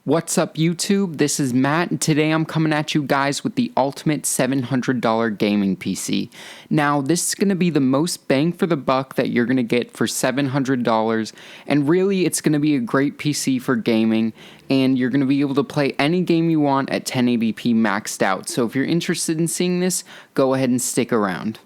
What's up YouTube? This is Matt and today I'm coming at you guys with the ultimate $700 gaming PC. Now this is going to be the most bang for the buck that you're going to get for $700, and really it's going to be a great PC for gaming, and you're going to be able to play any game you want at 1080p maxed out. So if you're interested in seeing this, go ahead and stick around.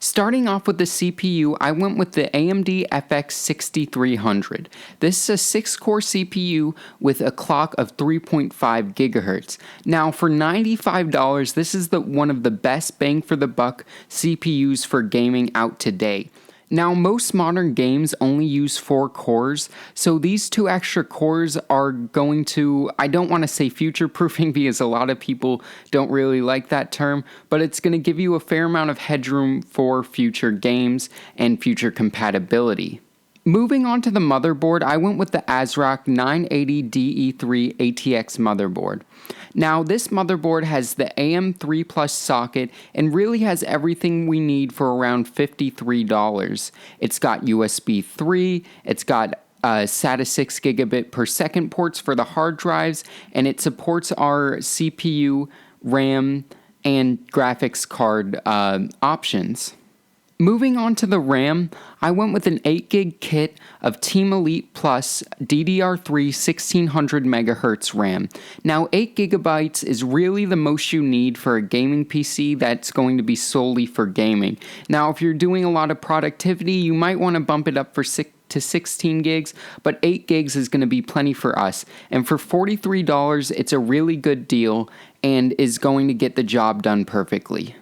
Starting off with the CPU, I went with the AMD FX 6300. This is a 6-core CPU with a clock of 3.5 GHz. Now for $95, this is one of the best bang for the buck CPUs for gaming out today. Now, most modern games only use 4 cores, so these 2 extra cores are going to, I don't want to say future-proofing because a lot of people don't really like that term, but it's going to give you a fair amount of headroom for future games and future compatibility. Moving on to the motherboard, I went with the ASRock 980DE3 ATX motherboard. Now, this motherboard has the AM3 Plus socket and really has everything we need for around $53. It's got USB 3, it's got SATA 6 gigabit per second ports for the hard drives, and it supports our CPU, RAM, and graphics card options. Moving on to the RAM, I went with an 8GB kit of Team Elite Plus DDR3 1600 MHz RAM. Now 8GB is really the most you need for a gaming PC that's going to be solely for gaming. Now if you're doing a lot of productivity, you might want to bump it up to 16 gigs, but 8 gigs is going to be plenty for us. And for $43, it's a really good deal and is going to get the job done perfectly.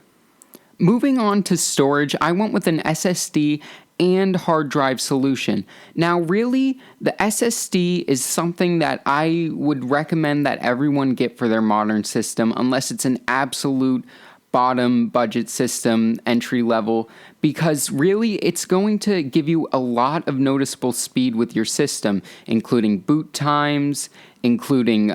Moving on to storage, I went with an SSD and hard drive solution. Now really, the SSD is something that I would recommend that everyone get for their modern system unless it's an absolute bottom budget system, entry level, because really it's going to give you a lot of noticeable speed with your system, including boot times, including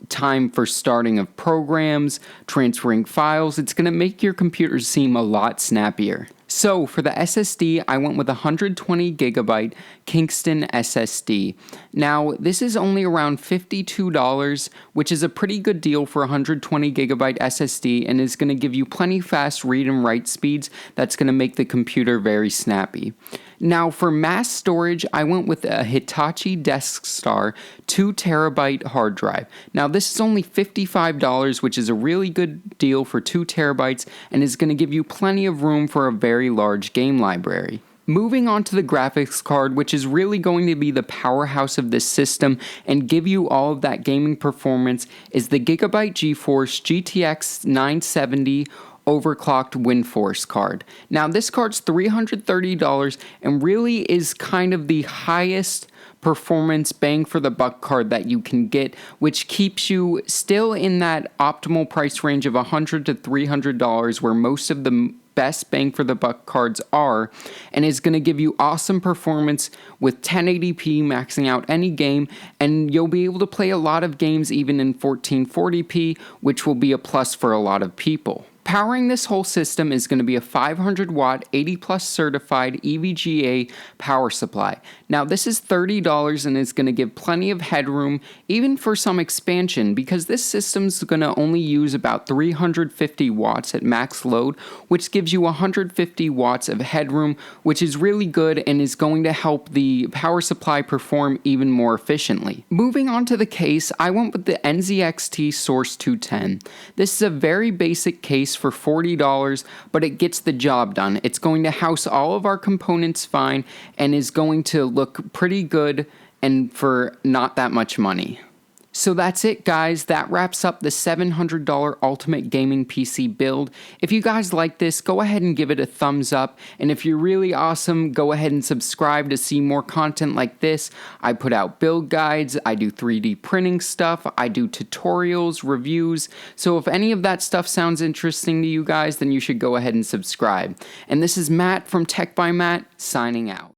time for starting of programs, transferring files. It's going to make your computer seem a lot snappier. So for the SSD, I went with a 120GB Kingston SSD. Now this is only around $52, which is a pretty good deal for a 120GB SSD and is going to give you plenty fast read and write speeds that's going to make the computer very snappy. Now for mass storage, I went with a Hitachi DeskStar 2TB hard drive. Now this is only $55, which is a really good deal for 2TB and is going to give you plenty of room for a very large game library. Moving on to the graphics card, which is really going to be the powerhouse of this system and give you all of that gaming performance, is the Gigabyte GeForce GTX 970 overclocked WindForce card. Now this card's $330 and really is kind of the highest performance bang for the buck card that you can get, which keeps you still in that optimal price range of $100 to $300 where most of the best bang for the buck cards are, and is going to give you awesome performance with 1080p maxing out any game, and you'll be able to play a lot of games even in 1440p, which will be a plus for a lot of people. Powering this whole system is going to be a 500 watt 80 plus certified EVGA power supply. Now this is $30 and is going to give plenty of headroom even for some expansion, because this system's going to only use about 350 watts at max load, which gives you 150 watts of headroom, which is really good and is going to help the power supply perform even more efficiently. Moving on to the case, I went with the NZXT Source 210. This is a very basic case for $40, but it gets the job done. It's going to house all of our components fine and is going to look pretty good and for not that much money. So that's it guys, that wraps up the $700 ultimate gaming PC build. If you guys like this, go ahead and give it a thumbs up, and if you're really awesome, go ahead and subscribe to see more content like this. I put out build guides, I do 3D printing stuff, I do tutorials, reviews, so if any of that stuff sounds interesting to you guys, then you should go ahead and subscribe. And this is Matt from Tech by Matt, signing out.